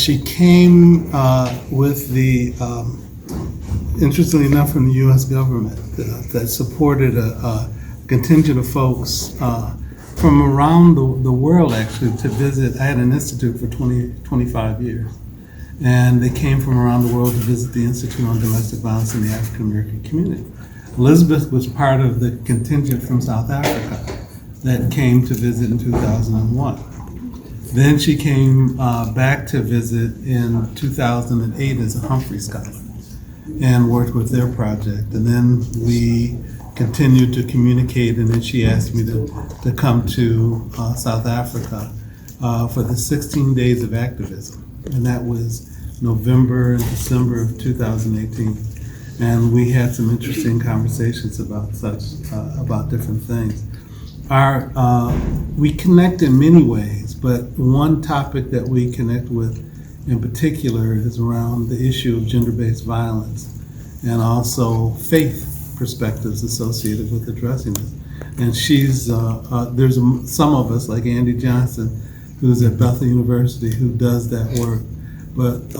she came with the, interestingly enough, from the U.S. government that supported a contingent of folks from around the world, actually, to visit. I had an institute for 25 years, and they came from around the world to visit the Institute on Domestic Violence in the African American community. Elizabeth was part of the contingent from South Africa that came to visit in 2001. Then she came back to visit in 2008 as a Humphrey Scholar and worked with their project. And then we continued to communicate, and then she asked me to come to South Africa for the 16 days of activism. And that was November and December of 2018. And we had some interesting conversations about about different things. We connect in many ways, but one topic that we connect with in particular is around the issue of gender-based violence and also faith perspectives associated with addressing this. And there's some of us, like Andy Johnson, who's at Bethel University, who does that work. But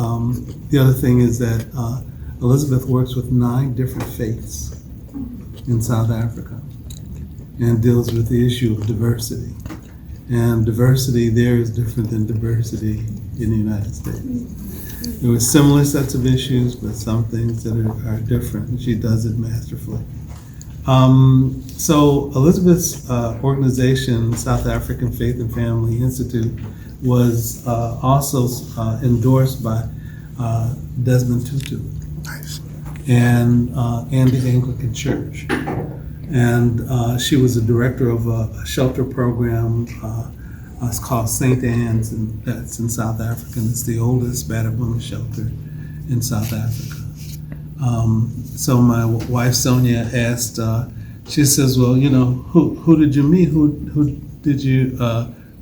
the other thing is that Elizabeth works with 9 different faiths in South Africa and deals with the issue of diversity. And diversity there is different than diversity in the United States. There were similar sets of issues, but some things that are different, and she does it masterfully. So Elizabeth's organization, South African Faith and Family Institute, was also endorsed by Desmond Tutu. Nice. And the Anglican Church. And she was a director of a shelter program. It's called St. Anne's, and that's in South Africa. And it's the oldest battered women's shelter in South Africa. So my wife Sonia asked, she says, "Well, who did you meet? Who did you?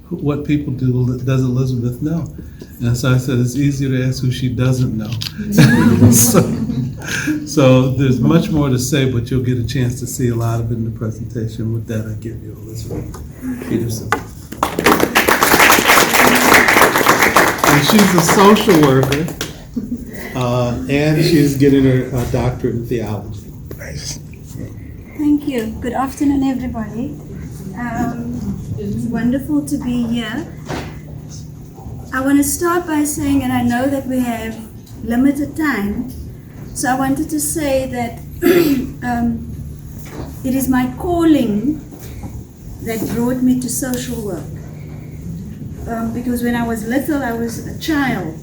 What people does Elizabeth know?" And so I said, it's easier to ask who she doesn't know. So there's much more to say, but you'll get a chance to see a lot of it in the presentation. With that, I give you Elizabeth Peterson. And she's a social worker, and she's getting her doctorate in theology. Nice. Thank you. Good afternoon, everybody. It's wonderful to be here. I want to start by saying, and I know that we have limited time, so I wanted to say that it is my calling that brought me to social work. Because when I was little, I was a child,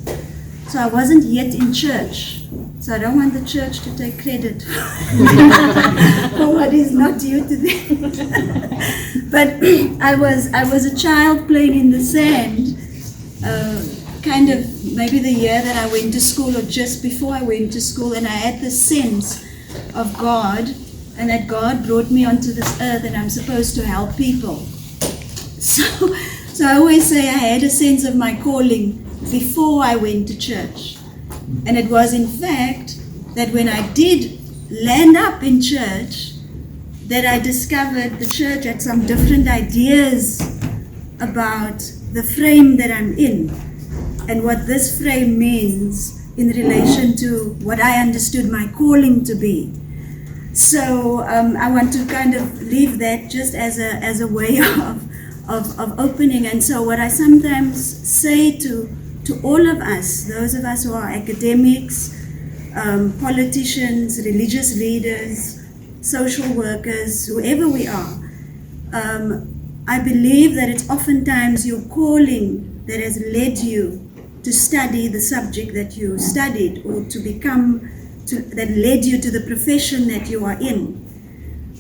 so I wasn't yet in church. So I don't want the church to take credit for what is not due to them. But I was a child playing in the sand, kind of maybe the year that I went to school or just before I went to school, and I had the sense of God, and that God brought me onto this earth and I'm supposed to help people. So I always say I had a sense of my calling before I went to church. And it was in fact that when I did land up in church that I discovered the church had some different ideas about the frame that I'm in and what this frame means in relation to what I understood my calling to be. So I want to kind of leave that just as a way of opening. And so what I sometimes say to all of us, those of us who are academics, politicians, religious leaders, social workers, whoever we are, I believe that it's oftentimes your calling that has led you to study the subject that you studied or that led you to the profession that you are in.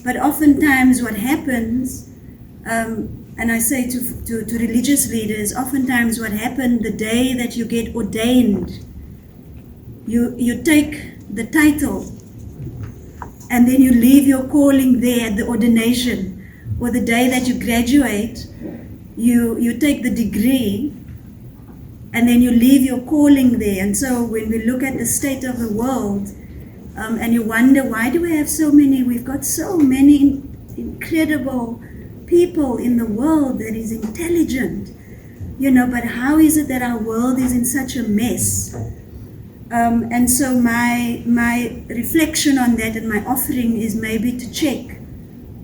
But oftentimes what happens, and I say to religious leaders, oftentimes what happened the day that you get ordained, you take the title and then you leave your calling there at the ordination, or the day that you graduate, you take the degree and then you leave your calling there. And so when we look at the state of the world, and you wonder, why do we have we've got so many incredible people in the world that is intelligent, but how is it that our world is in such a mess? And so my reflection on that and my offering is maybe to check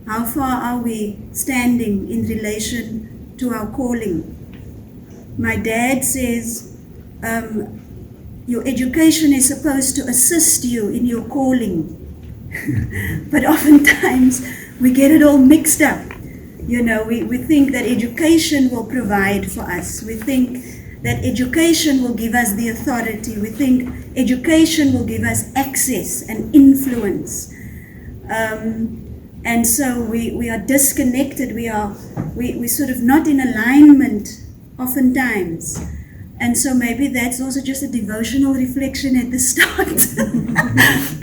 how far are we standing in relation to our calling. My dad says, your education is supposed to assist you in your calling. But oftentimes we get it all mixed up. We think that education will provide for us. We think that education will give us the authority. We think education will give us access and influence. And so we are disconnected. We're sort of not in alignment oftentimes. And so maybe that's also just a devotional reflection at the start,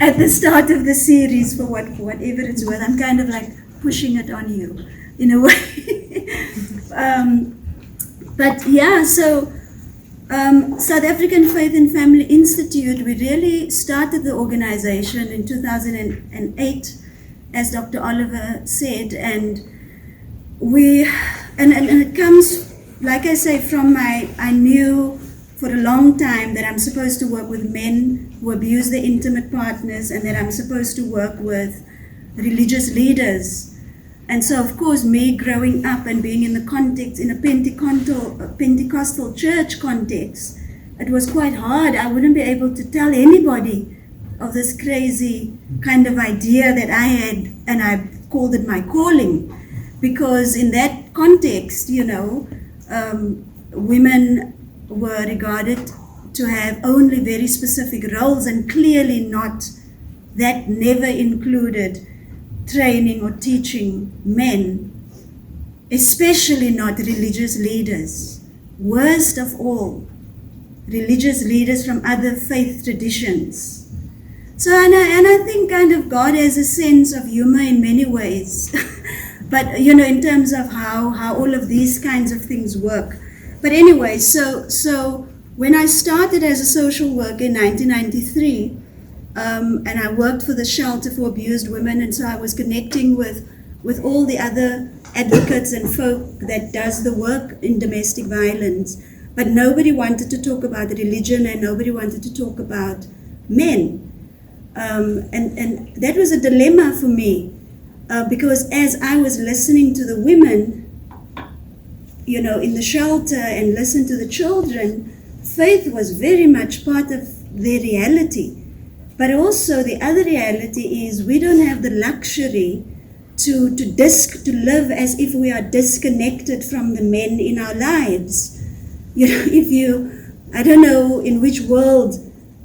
at the start of the series, for whatever it's worth. I'm kind of like pushing it on you in a way. But yeah, so South African Faith and Family Institute, we really started the organization in 2008, as Dr. Oliver said, and it comes, like I say, from I knew for a long time that I'm supposed to work with men who abuse their intimate partners, and that I'm supposed to work with religious leaders. And so, of course, me growing up and being in the context, in a Pentecostal church context, it was quite hard. I wouldn't be able to tell anybody of this crazy kind of idea that I had, and I called it my calling, because in that context, women were regarded to have only very specific roles, and clearly that never included training or teaching men, especially not religious leaders. Worst of all, religious leaders from other faith traditions. So, and I think kind of God has a sense of humor in many ways, but in terms of how all of these kinds of things work. But anyway, so when I started as a social worker in 1993, and I worked for the Shelter for Abused Women, and so I was connecting with all the other advocates and folk that does the work in domestic violence, but nobody wanted to talk about religion, and nobody wanted to talk about men. And that was a dilemma for me, because as I was listening to the women, in the shelter, and listen to the children, faith was very much part of their reality. But also the other reality is we don't have the luxury to live as if we are disconnected from the men in our lives. I don't know in which world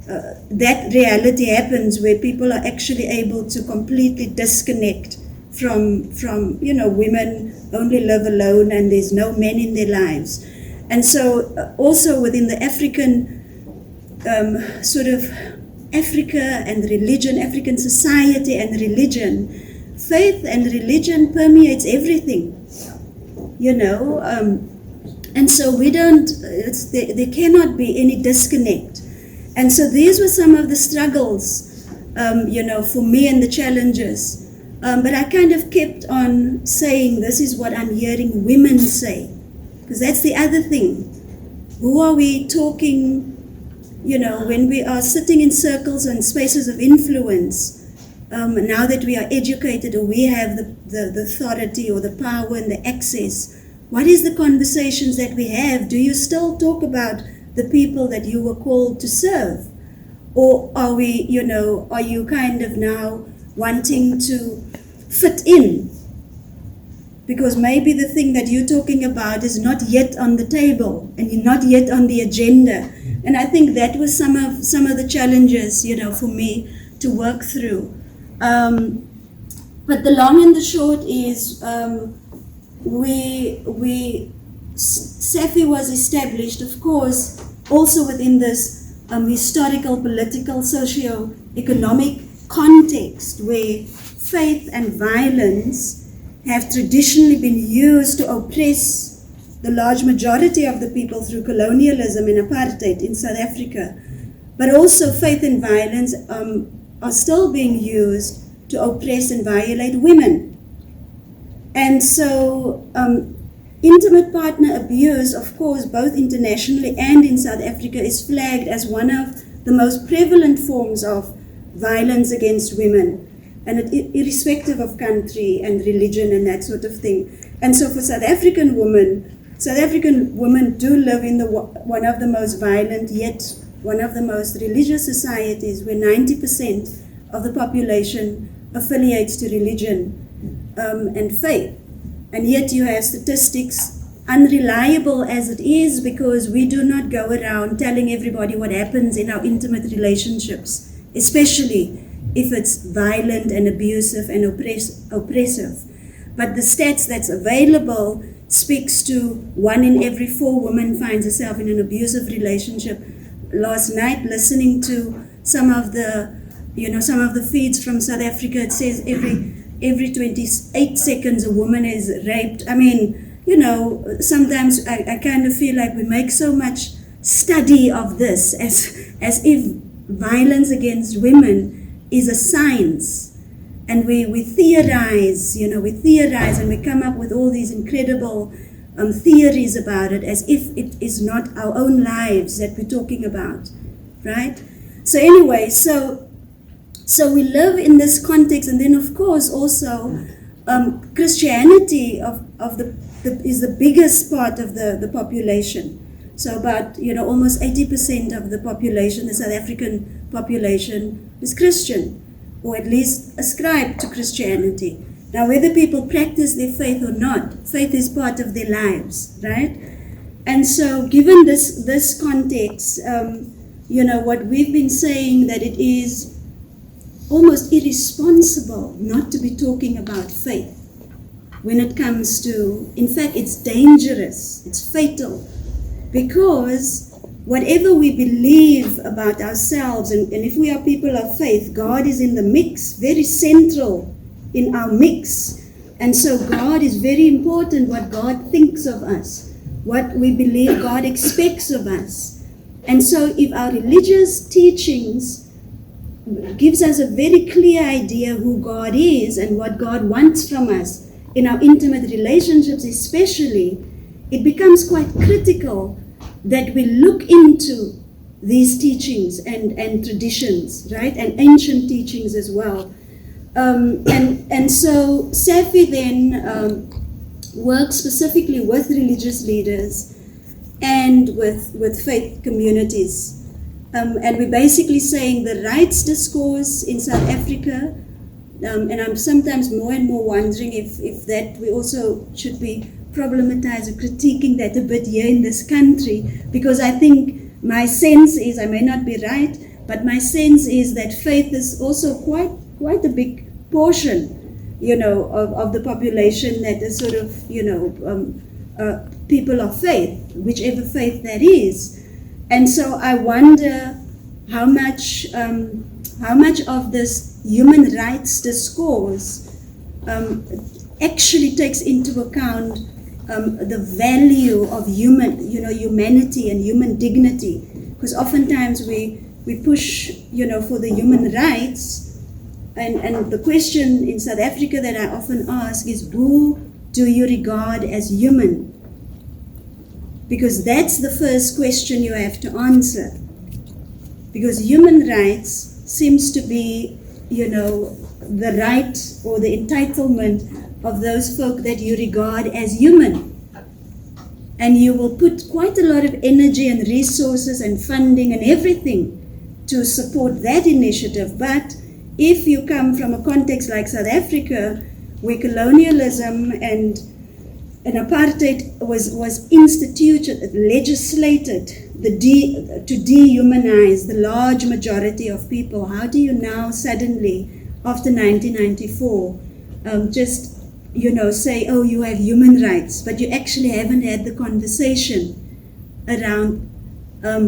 that reality happens, where people are actually able to completely disconnect from women only live alone and there's no men in their lives. And so also within the African sort of Africa and religion, African society and religion, faith and religion permeates everything, and so there cannot be any disconnect. And so these were some of the struggles, for me, and the challenges. But I kind of kept on saying, this is what I'm hearing women say, because that's the other thing. Who are we talking? When we are sitting in circles and spaces of influence, now that we are educated, or we have the authority or the power and the access, what is the conversations that we have? Do you still talk about the people that you were called to serve? Or are you kind of now wanting to fit in? Because maybe the thing that you're talking about is not yet on the table, and you're not yet on the agenda. And I think that was some of the challenges, for me to work through. But the long and the short is, SAFFI was established, of course, also within this historical, political, socio-economic context where faith and violence have traditionally been used to oppress the large majority of the people through colonialism and apartheid in South Africa. But also faith and violence are still being used to oppress and violate women. And so Intimate partner abuse, of course, both internationally and in South Africa, is flagged as one of the most prevalent forms of violence against women, and irrespective of country and religion and that sort of thing. And so for South African women do live in one of the most violent, yet one of the most religious societies, where 90% of the population affiliates to religion and faith. And yet you have statistics, unreliable as it is, because we do not go around telling everybody what happens in our intimate relationships, especially if it's violent and abusive and oppressive. But the stats that's available speaks to 1 in every 4 women finds herself in an abusive relationship. Last night, listening to some of the feeds from South Africa, it says every 28 seconds a woman is raped. I mean, sometimes I kind of feel like we make so much study of this as if violence against women is a science. And we theorize, and we come up with all these incredible theories about it, as if it is not our own lives that we're talking about, right? So anyway, so we live in this context, and then of course also Christianity is the biggest part of the population. So about almost 80% of the population, the South African population, is Christian, or at least ascribe to Christianity. Now, whether people practice their faith or not, faith is part of their lives, right? And so, given this context, what we've been saying, that it is almost irresponsible not to be talking about faith when it comes to, in fact, it's dangerous, it's fatal, because whatever we believe about ourselves, and if we are people of faith, God is in the mix, very central in our mix. And so God is very important, what God thinks of us, what we believe God expects of us. And so if our religious teachings gives us a very clear idea who God is and what God wants from us in our intimate relationships especially, it becomes quite critical that we look into these teachings and traditions, right? And ancient teachings as well. And so SAFFI then works specifically with religious leaders and with faith communities. And we're basically saying the rights discourse in South Africa, and I'm sometimes more and more wondering if that we also should be problematizing, critiquing that a bit here in this country, because I think my sense is, I may not be right, but my sense is that faith is also quite a big portion, of the population that is sort of, people of faith, whichever faith that is. And so I wonder how much of this human rights discourse actually takes into account the value of humanity and human dignity, because oftentimes we push, for the human rights, and the question in South Africa that I often ask is, who do you regard as human? Because that's the first question you have to answer. Because human rights seems to be, the right or the entitlement of those folk that you regard as human. And you will put quite a lot of energy and resources and funding and everything to support that initiative. But if you come from a context like South Africa, where colonialism and apartheid was instituted, legislated to dehumanize the large majority of people, how do you now suddenly, after 1994, just say, oh, you have human rights, but you actually haven't had the conversation around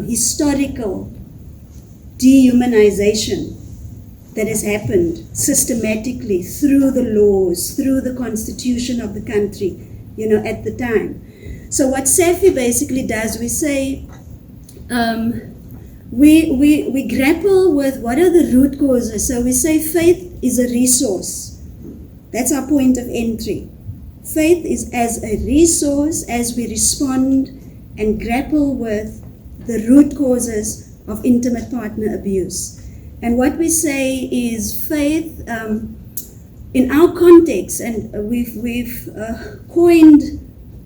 historical dehumanization that has happened systematically through the laws, through the constitution of the country, at the time. So what SAFFI basically does, we say, we grapple with what are the root causes. So we say faith is a resource. That's our point of entry. Faith is as a resource as we respond and grapple with the root causes of intimate partner abuse. And what we say is faith, in our context, and we've coined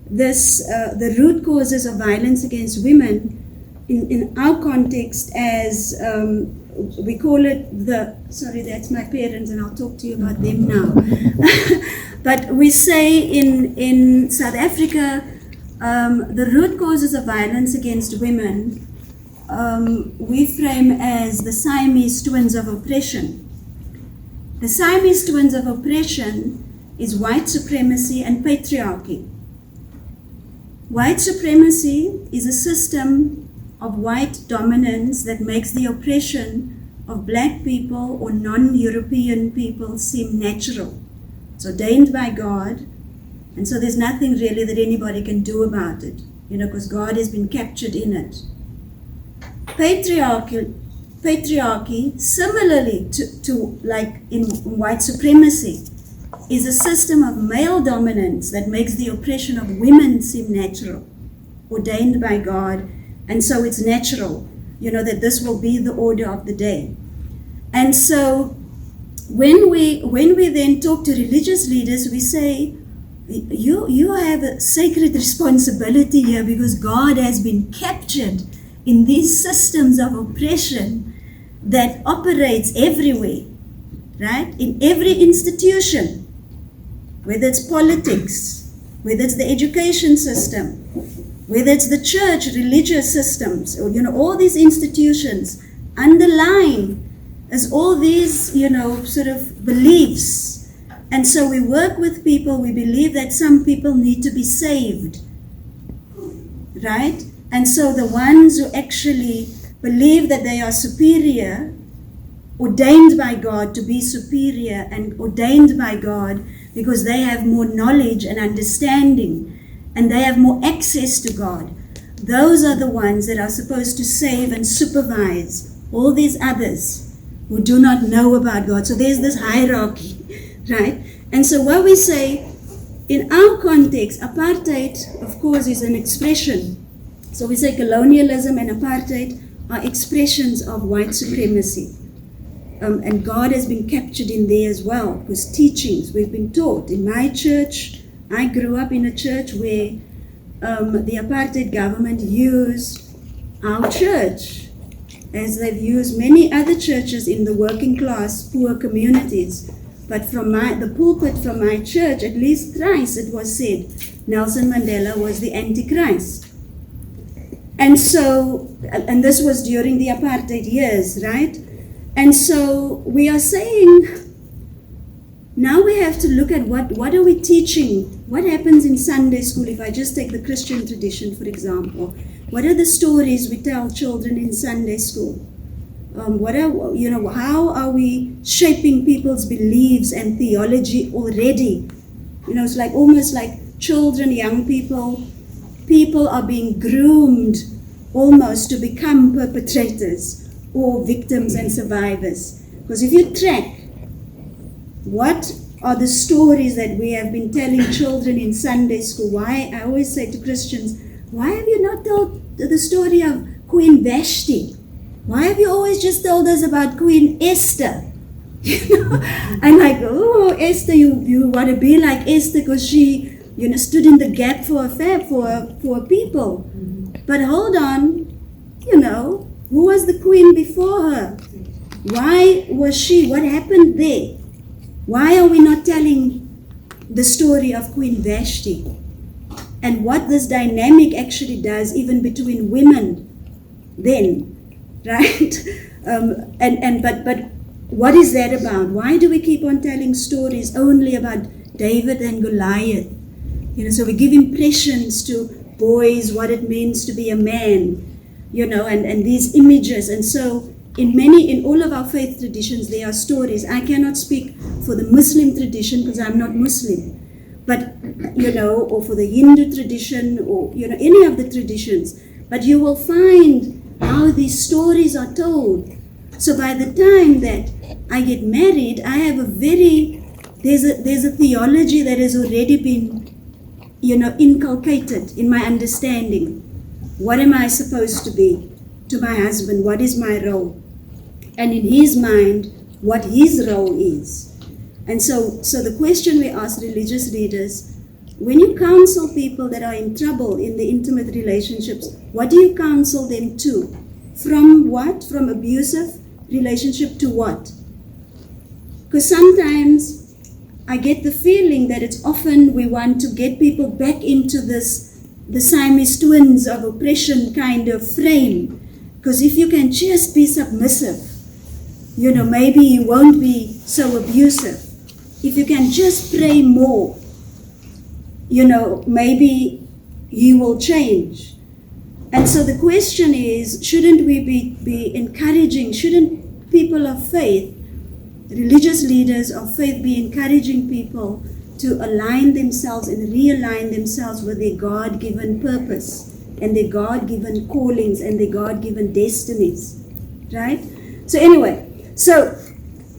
this, the root causes of violence against women in our context as, we call it sorry, that's my parents, and I'll talk to you about them now. But we say in South Africa, the root causes of violence against women, we frame as the Siamese twins of oppression. The Siamese twins of oppression is white supremacy and patriarchy. White supremacy is a system of white dominance that makes the oppression of black people or non-European people seem natural. It's ordained by God, and so there's nothing really that anybody can do about it, because God has been captured in it. Patriarchy, similarly to like in white supremacy, is a system of male dominance that makes the oppression of women seem natural, ordained by God, and so it's natural, that this will be the order of the day. And so when we then talk to religious leaders, we say, you have a sacred responsibility here because God has been captured in these systems of oppression that operates everywhere, right? In every institution, whether it's politics, whether it's the education system, whether it's the church, religious systems, or, all these institutions, underlying is all these, sort of beliefs. And so we work with people, we believe that some people need to be saved, right? And so the ones who actually believe that they are superior, ordained by God to be superior and ordained by God because they have more knowledge and understanding and they have more access to God, those are the ones that are supposed to save and supervise all these others who do not know about God. So there's this hierarchy, right? And so what we say, in our context, apartheid, of course, is an expression. So we say colonialism and apartheid are expressions of white supremacy. And God has been captured in there as well, because teachings we've been taught. In my church, I grew up in a church where the apartheid government used our church, as they've used many other churches in the working class, poor communities. But from the pulpit from my church, at least thrice it was said, Nelson Mandela was the Antichrist. And so, and this was during the apartheid years, right? And so we are saying, now we have to look at what are we teaching? What happens in Sunday school? If I just take the Christian tradition, for example, what are the stories we tell children in Sunday school? How are we shaping people's beliefs and theology already? It's like almost like children, young people are being groomed almost to become perpetrators or victims and survivors. Because if you track what are the stories that we have been telling children in Sunday school, why I always say to Christians, why have you not told the story of Queen Vashti? Why have you always just told us about Queen Esther? I'm like, oh, Esther, you want to be like Esther because she, stood in the gap for people. But hold on, who was the queen before her? Why was she? What happened there? Why are we not telling the story of Queen Vashti? And what this dynamic actually does, even between women then, right? But what is that about? Why do we keep on telling stories only about David and Goliath? So we give impressions to boys what it means to be a man, and these images. And so in all of our faith traditions, there are stories. I cannot speak for the Muslim tradition because I'm not Muslim. But, or for the Hindu tradition or, any of the traditions. But you will find how these stories are told. So by the time that I get married, I have there's a theology that has already been inculcated in my understanding. What am I supposed to be to my husband? What is my role? And in his mind, what his role is. And so the question we ask religious leaders, when you counsel people that are in trouble in the intimate relationships, what do you counsel them to? From what? From abusive relationship to what? Because sometimes I get the feeling that it's often we want to get people back into the Siamese twins of oppression kind of frame. Because if you can just be submissive, maybe you won't be so abusive. If you can just pray more, maybe you will change. And so the question is, shouldn't we be encouraging, shouldn't people of faith, religious leaders of faith be encouraging people to align themselves and realign themselves with their God-given purpose and their God-given callings and their God-given destinies, right? So anyway,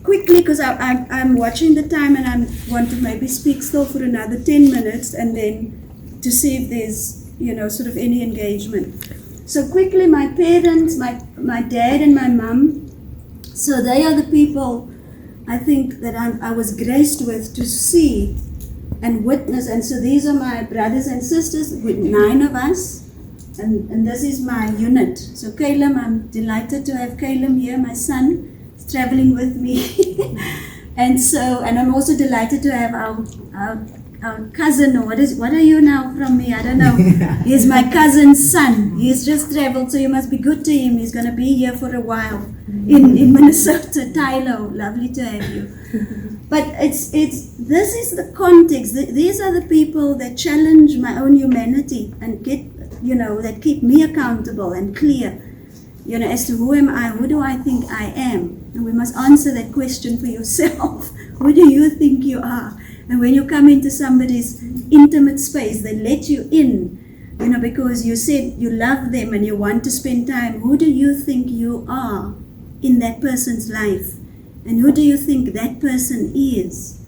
quickly, because I'm watching the time and I want to maybe speak still for another 10 minutes and then to see if there's, sort of any engagement. So quickly, my parents, my dad and my mum, so they are the people I think that I was graced with to see and witness. And so these are my brothers and sisters, with 9 of us. And this is my unit. So Caleb, I'm delighted to have Caleb here, my son, is traveling with me. and I'm also delighted to have our cousin, or what are you now from me? I don't know. He's my cousin's son. He's just traveled, so you must be good to him. He's going to be here for a while in Minnesota. Tyler, lovely to have you. But this is the context. These are the people that challenge my own humanity and that keep me accountable and clear, as to who am I, who do I think I am? And we must answer that question for yourself. Who do you think you are? And when you come into somebody's intimate space, they let you in, because you said you love them and you want to spend time. Who do you think you are in that person's life? And who do you think that person is?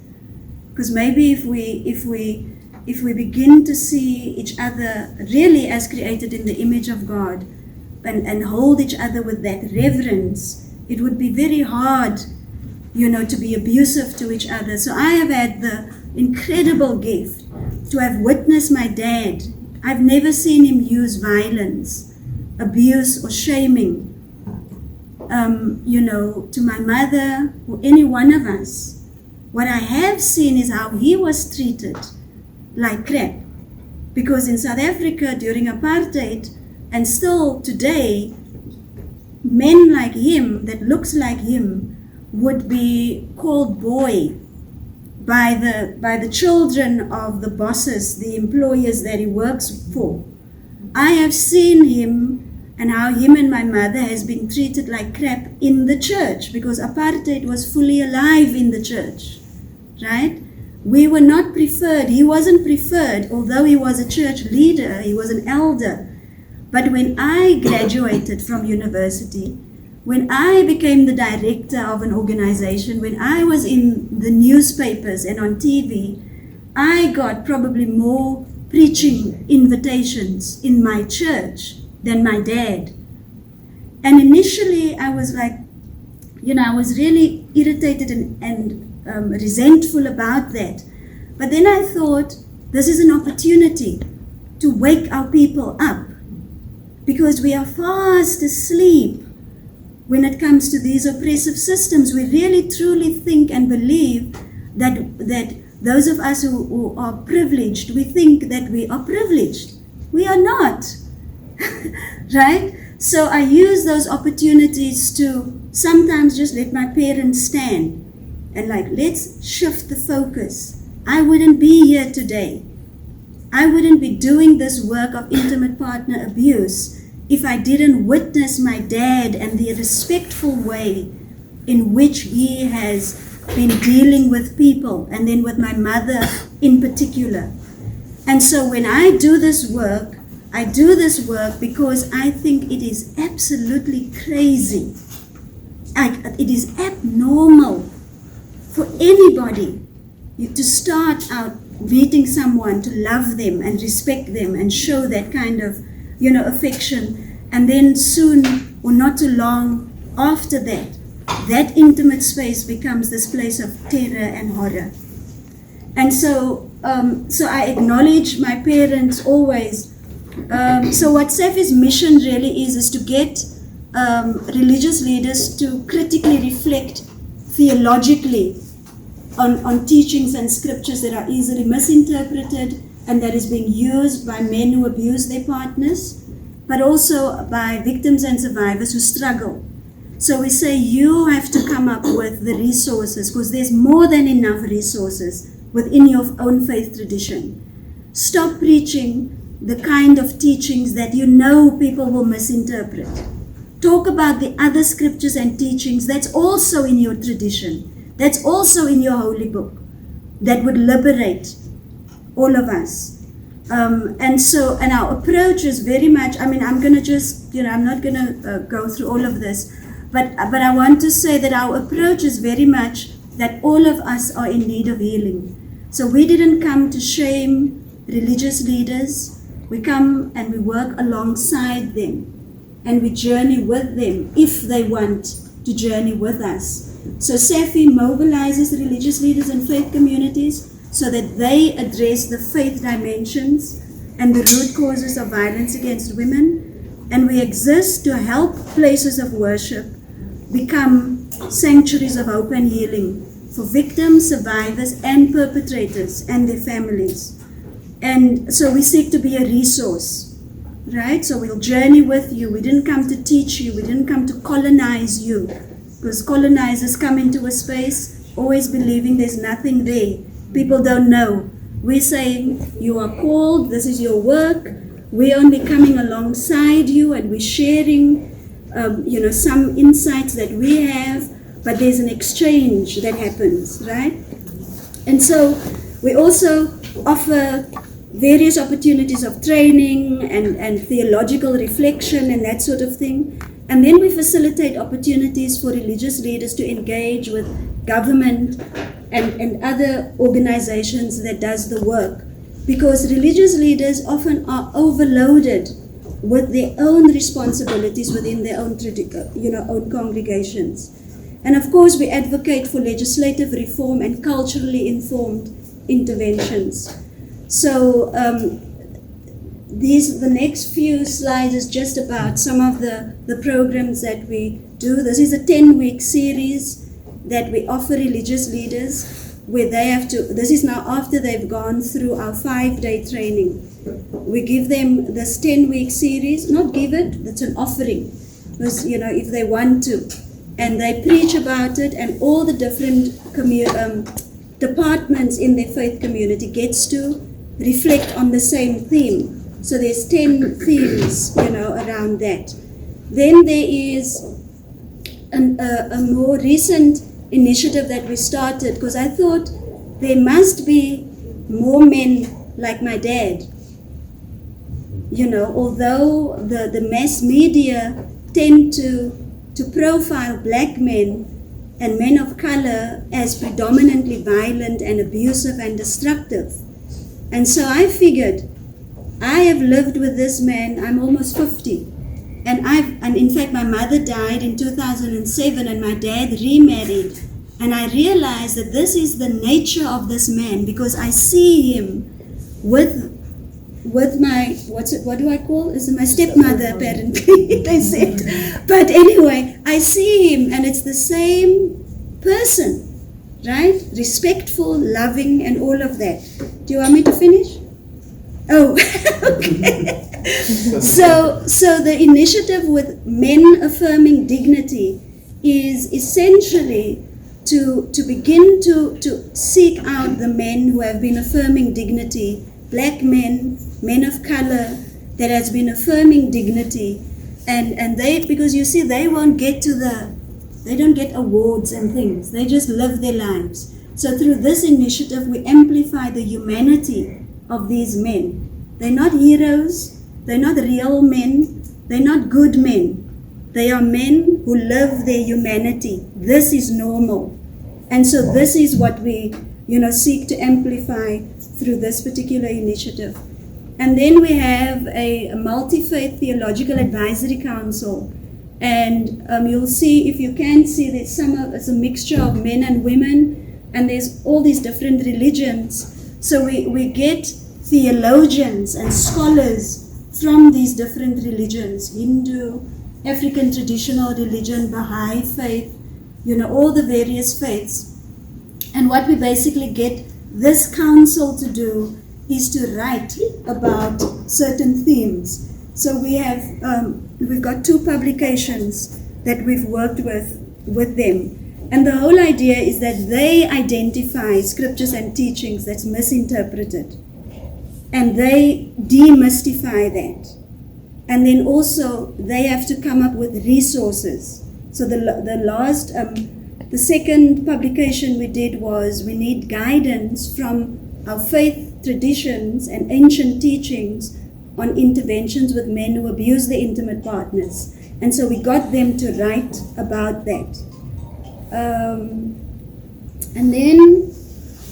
Because maybe if we begin to see each other really as created in the image of God and hold each other with that reverence, it would be very hard to be abusive to each other. So I have had the incredible gift to have witnessed my dad. I've never seen him use violence, abuse, or shaming, to my mother or any one of us. What I have seen is how he was treated like crap. Because in South Africa during apartheid, and still today, men like him, that looks like him, would be called boy by the children of the bosses, the employers that he works for. I have seen him and how him and my mother has been treated like crap in the church, because apartheid was fully alive in the church, right? We were not preferred. He wasn't preferred, although he was a church leader, he was an elder. But when I graduated from university, when I became the director of an organization, when I was in the newspapers and on TV, I got probably more preaching invitations in my church than my dad. And initially I was like, I was really irritated and resentful about that. But then I thought, this is an opportunity to wake our people up, because we are fast asleep when it comes to these oppressive systems. We really truly think and believe that those of us who are privileged, we think that we are privileged. We are not, right? So I use those opportunities to sometimes just let my parents stand and let's shift the focus. I wouldn't be here today. I wouldn't be doing this work of intimate partner abuse if I didn't witness my dad and the respectful way in which he has been dealing with people, and then with my mother in particular. And so when I do this work because I think it is absolutely crazy. It is abnormal for anybody, to start out meeting someone, to love them and respect them and show that kind of, affection. And then soon, or not too long after that, that intimate space becomes this place of terror and horror. And so I acknowledge my parents always. So what SAFFI's mission really is to get religious leaders to critically reflect theologically on teachings and scriptures that are easily misinterpreted and that is being used by men who abuse their partners, but also by victims and survivors who struggle. So we say you have to come up with the resources, because there's more than enough resources within your own faith tradition. Stop preaching the kind of teachings that people will misinterpret. Talk about the other scriptures and teachings that's also in your tradition, that's also in your holy book, that would liberate all of us. And our approach is very much, I'm going to just, I'm not going to go through all of this, but I want to say that our approach is very much that all of us are in need of healing. So we didn't come to shame religious leaders. We come and we work alongside them and we journey with them if they want to journey with us. So SAFFI mobilizes religious leaders and faith communities so that they address the faith dimensions and the root causes of violence against women. And we exist to help places of worship become sanctuaries of hope and healing for victims, survivors, and perpetrators and their families. And so we seek to be a resource, right? So we'll journey with you. We didn't come to teach you. We didn't come to colonize you, because colonizers come into a space always believing there's nothing there. People don't know. We're saying you are called, this is your work. We're only coming alongside you and we're sharing some insights that we have, but there's an exchange that happens, right? And so we also offer various opportunities of training and theological reflection and that sort of thing. And then we facilitate opportunities for religious leaders to engage with government and other organizations that does the work. Because religious leaders often are overloaded with their own responsibilities within their own, own congregations. And of course, we advocate for legislative reform and culturally informed interventions. So the next few slides is just about some of the programs that we do. This is a 10-week series that we offer religious leaders where they have to, this is now after they've gone through our 5-day training. We give them this 10-week series, not give it, that's an offering, because, if they want to. And they preach about it, and all the different departments in their faith community gets to reflect on the same theme. So there's 10 themes, around that. Then there is a more recent initiative that we started, because I thought there must be more men like my dad. Although the mass media tend to profile black men and men of color as predominantly violent and abusive and destructive. And so I figured, I have lived with this man, I'm almost 50. And in fact, my mother died in 2007 and my dad remarried. And I realized that this is the nature of this man, because I see him with my, what do I call? Is it my stepmother, apparently, they said. But anyway, I see him and it's the same person, right? Respectful, loving, and all of that. Do you want me to finish? Oh, okay. So the initiative with Men Affirming Dignity is essentially to begin to seek out the men who have been affirming dignity, black men, men of color, that has been affirming dignity, and they, because you see, they don't get awards and things, they just live their lives. So through this initiative, we amplify the humanity of these men. They're not heroes, they're not real men, they're not good men. They are men who live their humanity. This is normal. And so this is what we, seek to amplify through this particular initiative. And then we have a multi-faith theological advisory council. And you'll see, if you can see, it's a mixture of men and women, and there's all these different religions. So we get theologians and scholars from these different religions: Hindu, African traditional religion, Baha'i faith, all the various faiths. And what we basically get this council to do is to write about certain themes. So we've got 2 publications that we've worked with them. And the whole idea is that they identify scriptures and teachings that's misinterpreted. And they demystify that. And then also they have to come up with resources. So the second publication we did was, we need guidance from our faith traditions and ancient teachings on interventions with men who abuse their intimate partners. And so we got them to write about that. And then,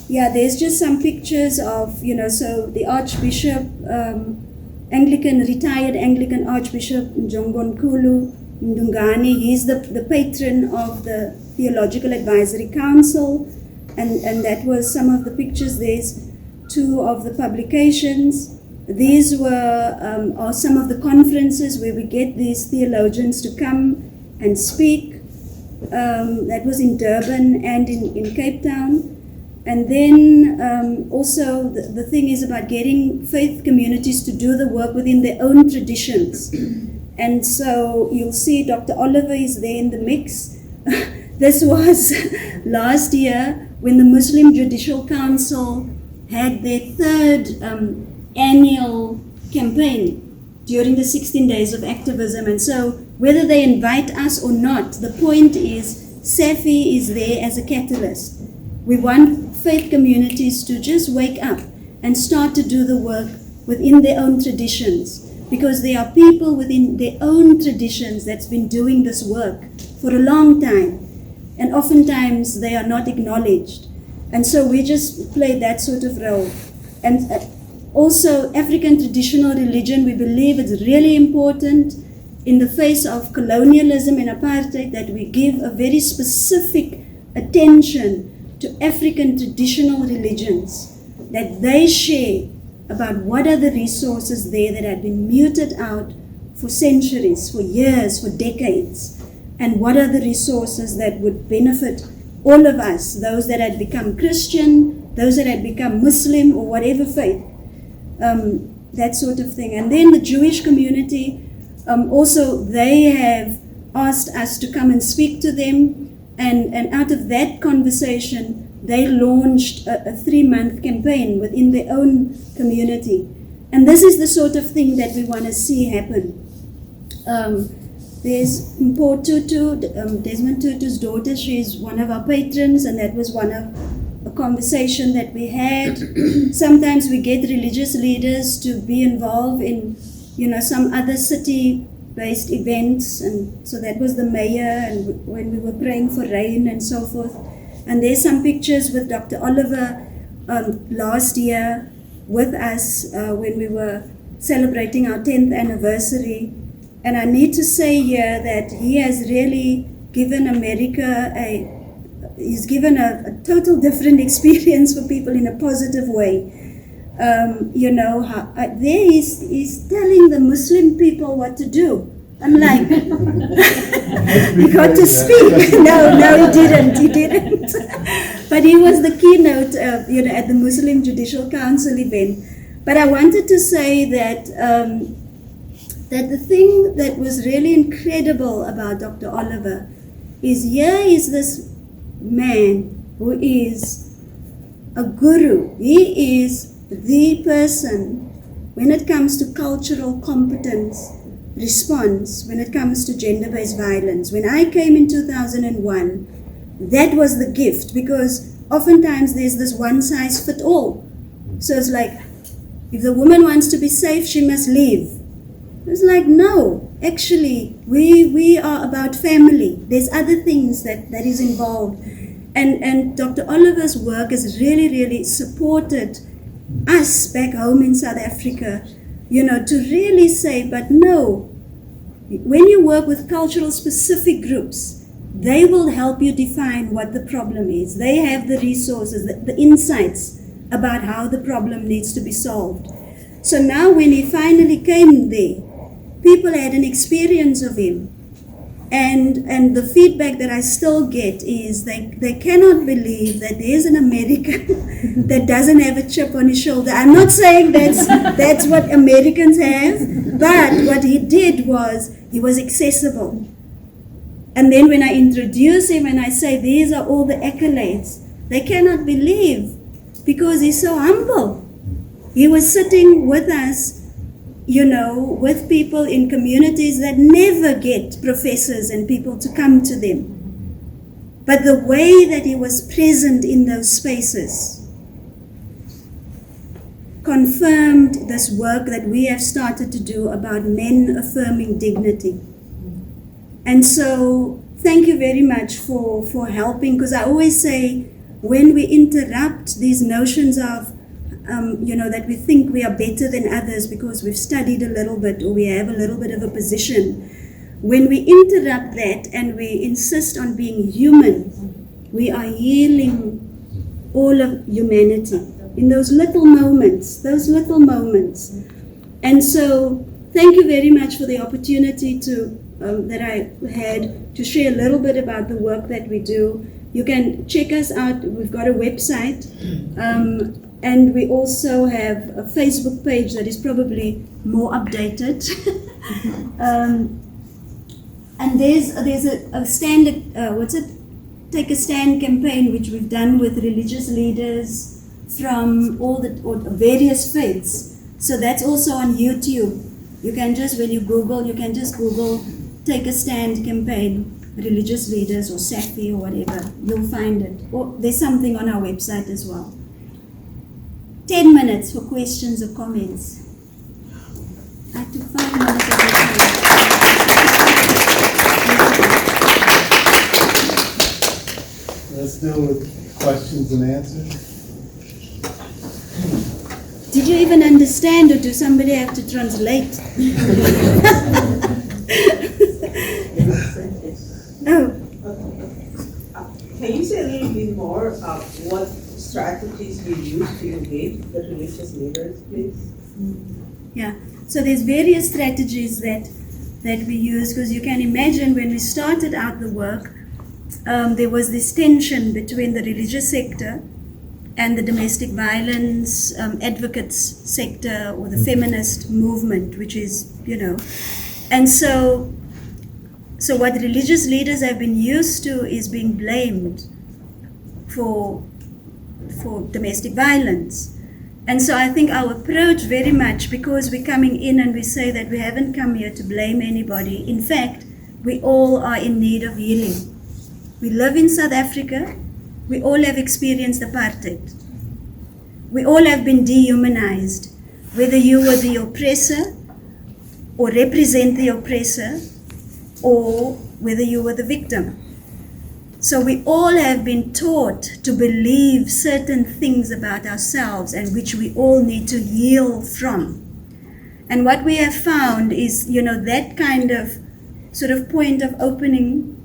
there's just some pictures of, so the Archbishop, retired Anglican Archbishop Njongonkulu Ndungane, he's the patron of the Theological Advisory Council, and that was some of the pictures. There's 2 of the publications. These are some of the conferences where we get these theologians to come and speak. That was in Durban and in Cape Town. And then also the thing is about getting faith communities to do the work within their own traditions. And so you'll see Dr. Oliver is there in the mix. This was last year when the Muslim Judicial Council had their 3rd annual campaign during the 16 days of activism. And so whether they invite us or not, the point is SAFFI is there as a catalyst. We want faith communities to just wake up and start to do the work within their own traditions, because there are people within their own traditions that's been doing this work for a long time, and oftentimes they are not acknowledged. And so we just play that sort of role. And also African traditional religion, we believe it's really important in the face of colonialism and apartheid that we give a very specific attention to African traditional religions, that they share about what are the resources there that have been muted out for centuries, for years, for decades, and what are the resources that would benefit all of us, those that had become Christian, those that had become Muslim or whatever faith, that sort of thing. And then the Jewish community, also they have asked us to come and speak to them, and out of that conversation, they launched a 3-month campaign within their own community. And this is the sort of thing that we want to see happen. There's Mpo Tutu, Desmond Tutu's daughter, she's one of our patrons, and that was one of a conversation that we had. Sometimes we get religious leaders to be involved in, some other city-based events, and so that was the mayor, and when we were praying for rain and so forth. And there's some pictures with Dr. Oliver last year with us when we were celebrating our 10th anniversary. And I need to say here that he has really given America he's given a total different experience for people in a positive way. There he's telling the Muslim people what to do. I'm like, he got to speak. No, he didn't. But he was the keynote, at the Muslim Judicial Council event. But I wanted to say that that the thing that was really incredible about Dr. Oliver is here is this man who is a guru. He is the person when it comes to cultural competence response, when it comes to gender-based violence. When I came in 2001, that was the gift, because oftentimes there's this one-size-fits-all. So it's like, if the woman wants to be safe, she must leave. It's like, no, actually, we are about family. There's other things that is involved. And Dr. Oliver's work has really, really supported us back home in South Africa, to really say, but no, when you work with cultural specific groups, they will help you define what the problem is. They have the resources, the insights about how the problem needs to be solved. So now when he finally came there, people had an experience of him. And the feedback that I still get is they cannot believe that there's an American that doesn't have a chip on his shoulder. I'm not saying that's what Americans have, but what he did was he was accessible. And then when I introduce him and I say these are all the accolades, they cannot believe because he's so humble. He was sitting with us, with people in communities that never get professors and people to come to them. But the way that he was present in those spaces confirmed this work that we have started to do about men affirming dignity. And so, thank you very much for helping, because I always say, when we interrupt these notions of that we think we are better than others because we've studied a little bit or we have a little bit of a position. When we interrupt that and we insist on being human, we are healing all of humanity in those little moments. And so, thank you very much for the opportunity that I had to share a little bit about the work that we do. You can check us out. We've got a website. And we also have a Facebook page that is probably more updated. And there's a stand, Take a Stand campaign, which we've done with religious leaders from all the various faiths. So that's also on YouTube. You can just, when you Google, Take a Stand campaign, religious leaders or SAFFI or whatever, you'll find it. Or there's something on our website as well. 10 minutes for questions or comments. I took 5 minutes of your time. Let's deal with questions and answers. Did you even understand, or do somebody have to translate? Oh. Can you say a little bit more about what strategies you use to engage the religious leaders, please? Yeah, so there's various strategies that we use, because you can imagine when we started out the work, there was this tension between the religious sector and the domestic violence advocates sector, or the feminist movement, which is, and so what religious leaders have been used to is being blamed for domestic violence. And so I think our approach very much, because we're coming in and we say that we haven't come here to blame anybody. In fact, we all are in need of healing. We live in South Africa. We all have experienced apartheid. We all have been dehumanized, whether you were the oppressor or represent the oppressor, or whether you were the victim. So we all have been taught to believe certain things about ourselves, and which we all need to heal from. And what we have found is, that kind of sort of point of opening.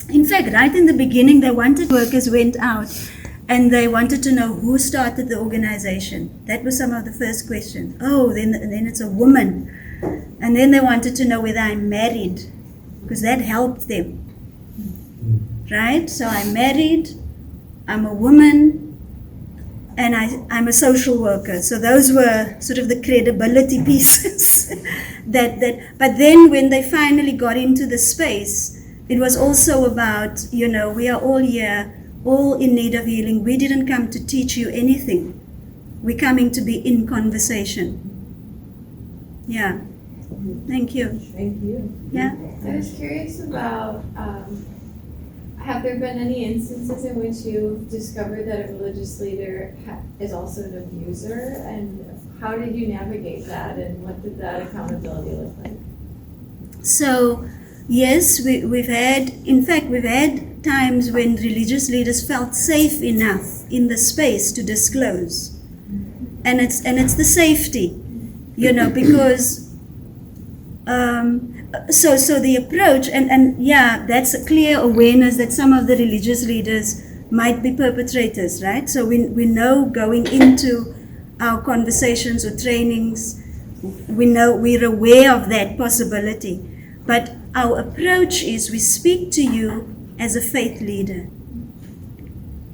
In fact, right in the beginning, workers went out and they wanted to know who started the organization. That was some of the first questions. Oh, then it's a woman. And then they wanted to know whether I'm married, because that helped them. Right? So I'm married, I'm a woman, and I'm a social worker. So those were sort of the credibility pieces. But then when they finally got into the space, it was also about, we are all here, all in need of healing. We didn't come to teach you anything. We're coming to be in conversation. Yeah. Thank you. Thank you. Yeah. I was curious about, have there been any instances in which you've discovered that a religious leader is also an abuser, and how did you navigate that, and what did that accountability look like? So, yes, we've had times when religious leaders felt safe enough in the space to disclose. And it's the safety, because so the approach, and yeah, that's a clear awareness that some of the religious leaders might be perpetrators, right? So we know going into our conversations or trainings, we're aware of that possibility. But our approach is we speak to you as a faith leader.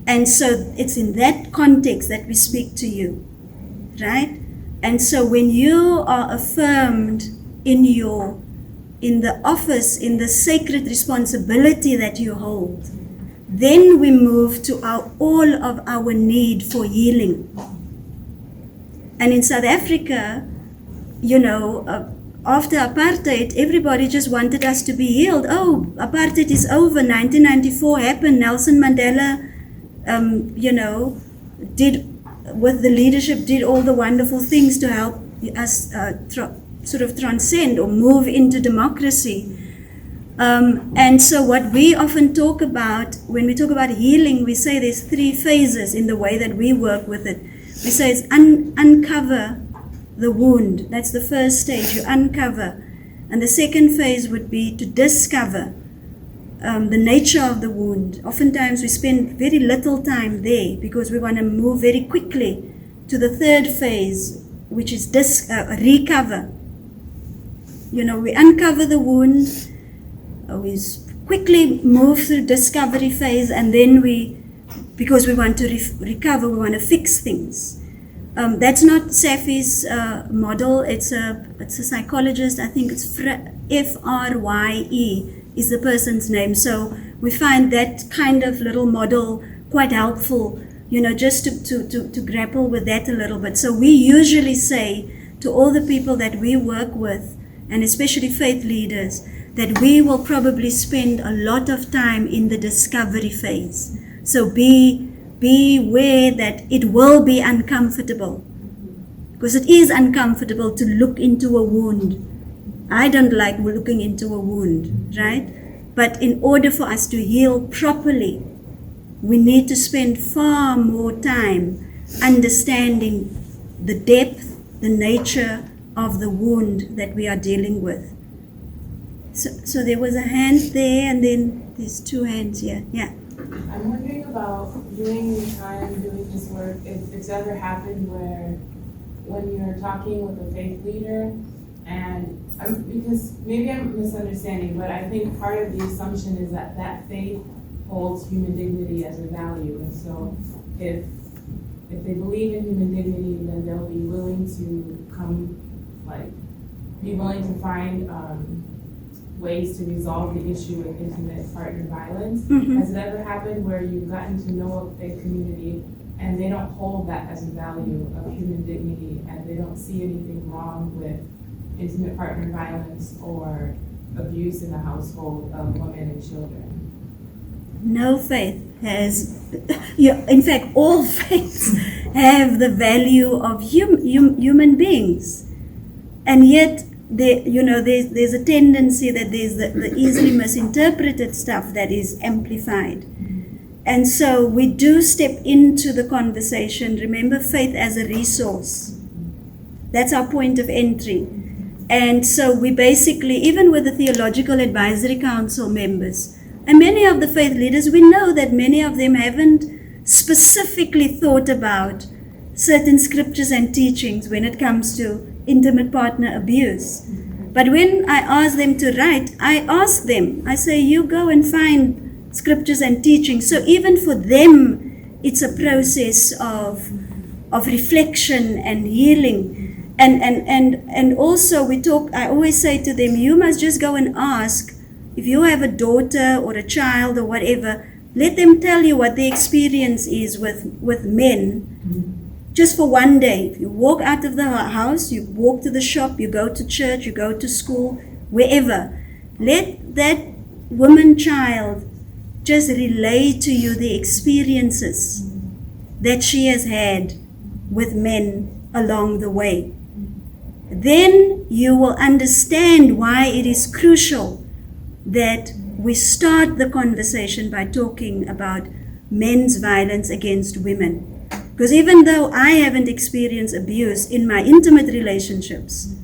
And so it's in that context that we speak to you, right? And so when you are affirmed in the office, in the sacred responsibility that you hold, then we move to all of our need for healing. And in South Africa, after apartheid, everybody just wanted us to be healed. Oh, apartheid is over, 1994 happened, Nelson Mandela, with the leadership, did all the wonderful things to help us sort of transcend or move into democracy. And so what we often talk about, when we talk about healing, we say there's 3 phases in the way that we work with it. We say it's uncover the wound. That's the first stage, you uncover. And the second phase would be to discover the nature of the wound. Oftentimes we spend very little time there because we want to move very quickly to the third phase, which is recover. We uncover the wound, we quickly move through discovery phase, and then because we want to recover, we want to fix things. That's not SAFFI's model. It's a psychologist, I think it's F-R-Y-E is the person's name. So we find that kind of little model quite helpful, just to grapple with that a little bit. So we usually say to all the people that we work with, and especially faith leaders, that we will probably spend a lot of time in the discovery phase. So be aware that it will be uncomfortable, because it is uncomfortable to look into a wound. I don't like looking into a wound, right? But in order for us to heal properly, we need to spend far more time understanding the depth, the nature of the wound that we are dealing with. So there was a hand there, and then there's 2 hands here. Yeah. I'm wondering about during your time doing this work, if it's ever happened where when you're talking with a faith leader, and because maybe I'm misunderstanding, but I think part of the assumption is that faith holds human dignity as a value, and so if they believe in human dignity, then they'll be willing to to find ways to resolve the issue of intimate partner violence. Mm-hmm. Has it ever happened where you've gotten to know a faith community and they don't hold that as a value of human dignity, and they don't see anything wrong with intimate partner violence or abuse in the household of women and children? No faith has, in fact, all faiths have the value of human beings. And yet, there's a tendency that there's the easily misinterpreted stuff that is amplified. And so we do step into the conversation. Remember, faith as a resource. That's our point of entry. And so we basically, even with the Theological Advisory Council members, and many of the faith leaders, we know that many of them haven't specifically thought about certain scriptures and teachings when it comes to intimate partner abuse. But when I ask them to write, I ask them, I say, you go and find scriptures and teachings. So even for them, it's a process of reflection and healing. And also I always say to them, you must just go and ask, if you have a daughter or a child or whatever, let them tell you what the experience is with men. Just for one day. If you walk out of the house, you walk to the shop, you go to church, you go to school, wherever. Let that woman child just relay to you the experiences that she has had with men along the way. Then you will understand why it is crucial that we start the conversation by talking about men's violence against women. Because even though I haven't experienced abuse in my intimate relationships,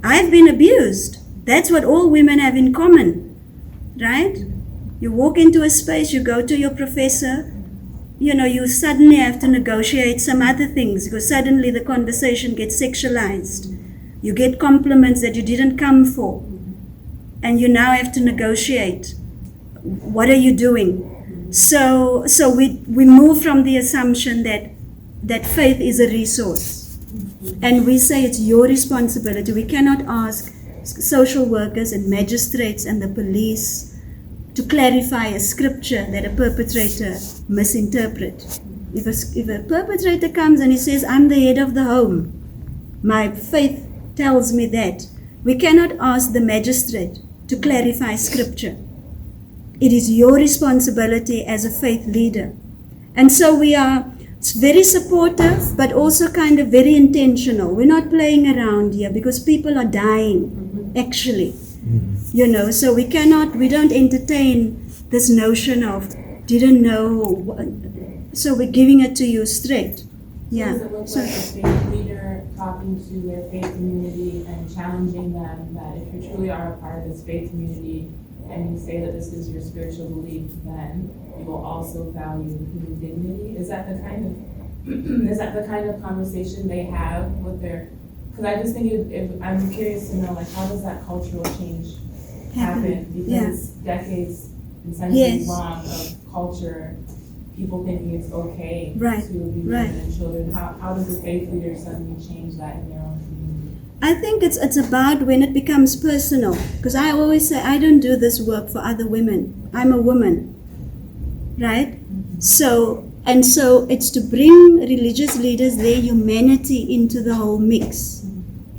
I've been abused. That's what all women have in common, right? You walk into a space, you go to your professor, you suddenly have to negotiate some other things because suddenly the conversation gets sexualized. You get compliments that you didn't come for, and you now have to negotiate. What are you doing? So we move from the assumption that faith is a resource, and we say it's your responsibility. We cannot ask social workers and magistrates and the police to clarify a scripture that a perpetrator misinterpret. If a perpetrator comes and he says, I'm the head of the home, my faith tells me that, we cannot ask the magistrate to clarify scripture. It is your responsibility as a faith leader. And so we are very supportive, but also kind of very intentional. We're not playing around here because people are dying, actually. So we don't entertain this notion of didn't know, so we're giving it to you straight. Yeah. Does it look like a faith leader talking to their faith community and challenging them that if you truly are a part of this faith community and you say that this is your spiritual belief, then you will also value human dignity? Is that the kind of conversation they have with their? Because I just think I'm curious to know, like, how does that cultural change happen? Because decades and centuries long of culture, people thinking it's okay to abuse women and children. How does a faith leader suddenly change that in their own community? I think it's about when it becomes personal. Because I always say, I don't do this work for other women. I'm a woman, right? So it's to bring religious leaders, their humanity into the whole mix,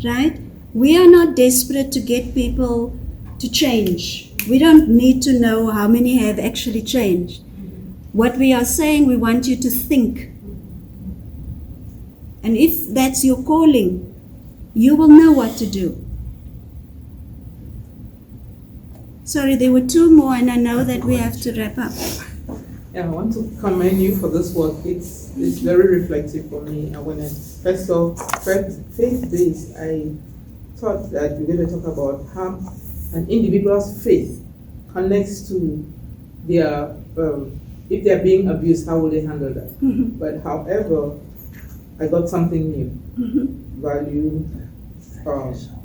right? We are not desperate to get people to change. We don't need to know how many have actually changed. What we are saying, we want you to think. And if that's your calling, you will know what to do. Sorry, there were two more, and I know that we have to wrap up. Yeah, I want to commend you for this work. It's very reflective for me. And when I first saw faith-based, I thought that we're going to talk about how an individual's faith connects to their, if they're being abused, how will they handle that? Mm-hmm. But however, I got something new. Mm-hmm. Value,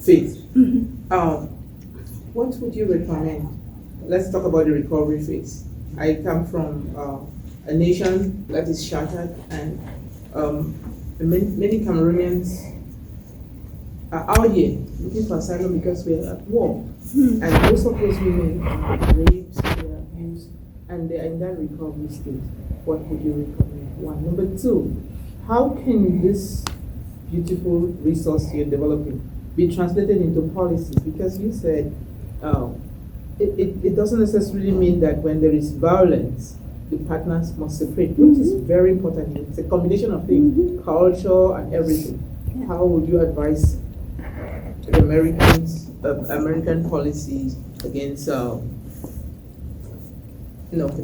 faith. Mm-hmm. What would you recommend? Let's talk about the recovery phase. I come from a nation that is shattered, and many Cameroonians are out here looking for asylum because we're at war. And most of those women are raped, they are abused, and they are in that recovery state. What would you recommend? One. Number two, how can this beautiful resource you're developing be translated into policies? Because you said it doesn't necessarily mean that when there is violence, the partners must separate, which is very important. It's a combination of things, culture and everything. How would you advise the American policies against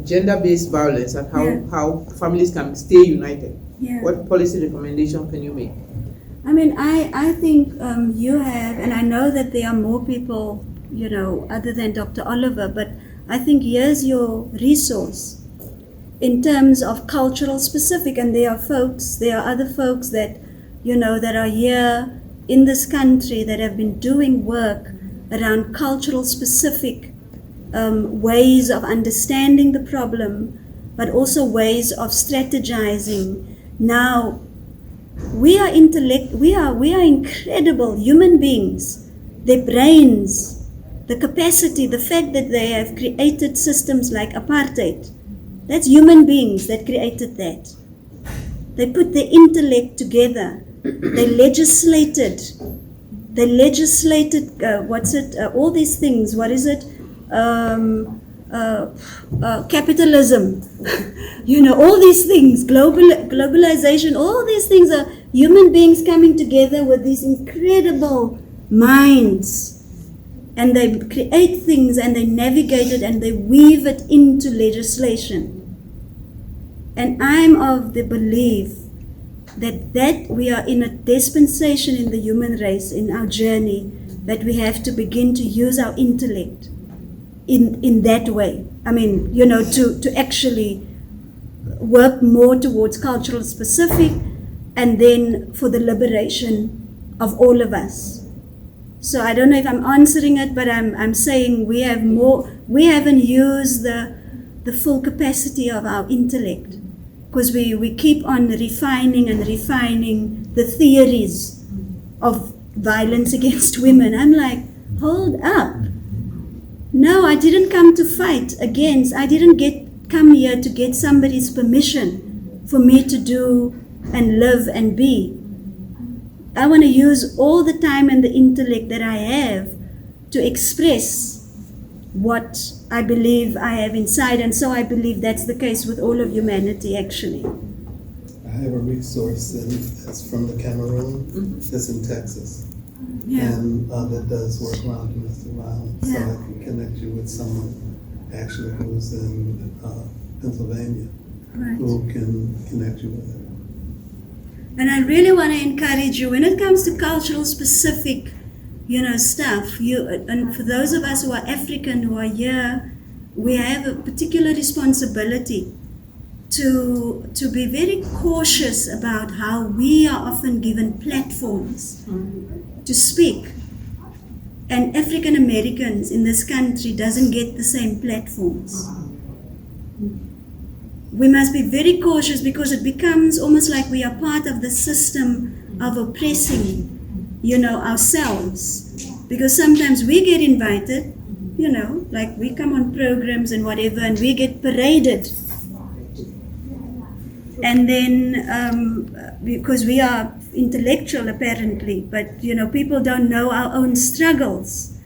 gender-based violence and how families can stay united? What policy recommendation can you make? I mean, I think you have, and I know that there are more people, other than Dr. Oliver, but I think here's your resource in terms of cultural specific, and there are other folks that, that are here in this country that have been doing work around cultural specific ways of understanding the problem, but also ways of strategizing. Now, we are incredible human beings. Their brains, the capacity, the fact that they have created systems like apartheid, that's human beings that created that. They put their intellect together. They legislated. All these things. What is it? Capitalism. All these things. Globalization. All these things are human beings coming together with these incredible minds and they create things and they navigate it and they weave it into legislation. And I'm of the belief that we are in a dispensation in the human race, in our journey, that we have to begin to use our intellect in that way. I mean, to actually work more towards cultural specific and then for the liberation of all of us. So I don't know if I'm answering it, but I'm saying we haven't used the full capacity of our intellect, because we keep on refining the theories of violence against women. I'm like, hold up. No, I didn't come to fight against, I didn't come here to get somebody's permission for me to do and live and be. I want to use all the time and the intellect that I have to express what I believe I have inside, and so I believe that's the case with all of humanity, actually. I have a resource that's from the Cameroon, that's in Texas, Yeah. and that does work around domestic violence. So Yeah. I can connect you with someone actually who's in Pennsylvania, Right. who can connect you with it. And I really want to encourage you, when it comes to cultural specific, stuff, and for those of us who are African, who are here, we have a particular responsibility to be very cautious about how we are often given platforms to speak. And African Americans in this country doesn't get the same platforms. We must be very cautious, because it becomes almost like we are part of the system of oppressing, ourselves. Because sometimes we get invited, like we come on programs and whatever, and we get paraded. And then, because we are intellectual apparently, but people don't know our own struggles.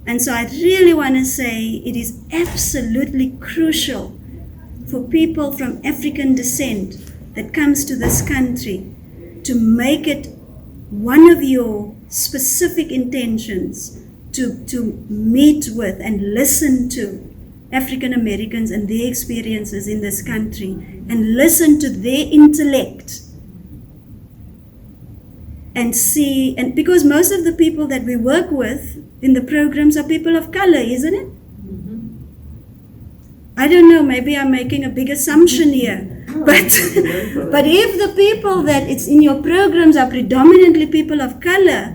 And so I really want to say it is absolutely crucial for people from African descent that comes to this country to make it one of your specific intentions to meet with and listen to African Americans and their experiences in this country, and listen to their intellect and see, and because most of the people that we work with in the programs are people of color, isn't it? I don't know, maybe I'm making a big assumption here, but if the people that it's in your programs are predominantly people of color,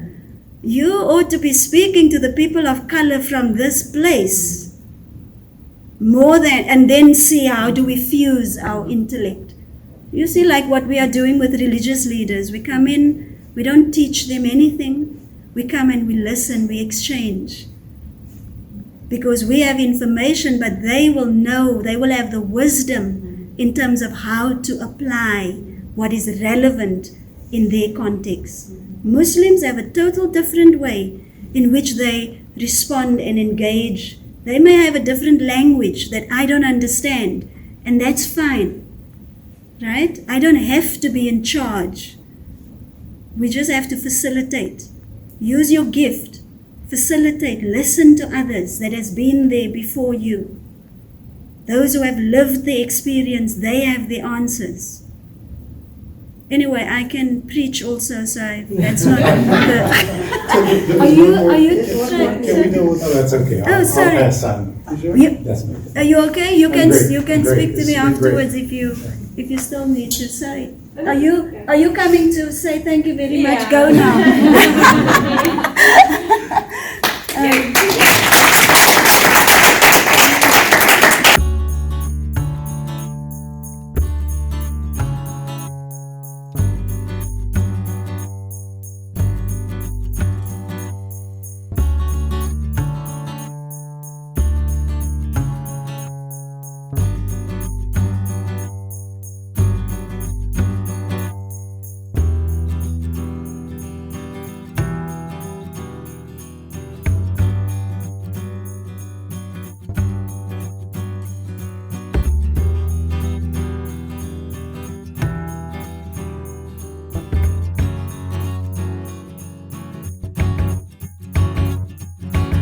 you ought to be speaking to the people of color from this place more than, and then see how do we fuse our intellect. You see, like what we are doing with religious leaders, we come in, we don't teach them anything, we come and we listen, we exchange. Because we have information, but they will know, they will have the wisdom in terms of how to apply what is relevant in their context. Muslims have a total different way in which they respond and engage. They may have a different language that I don't understand, and that's fine, right? I don't have to be in charge. We just have to facilitate. Use your gift. Facilitate, listen to others that has been there before you. Those who have lived the experience, they have the answers. Anyway, I can preach also, so that's not the... Are you Can we do? Oh, that's okay. Oh, sorry. I'll pass on. That's me. Are you okay? You can great. you can Great. speak to This me has been great. afterwards if you still need to. Sorry. Are you coming to say thank you very much? Go now.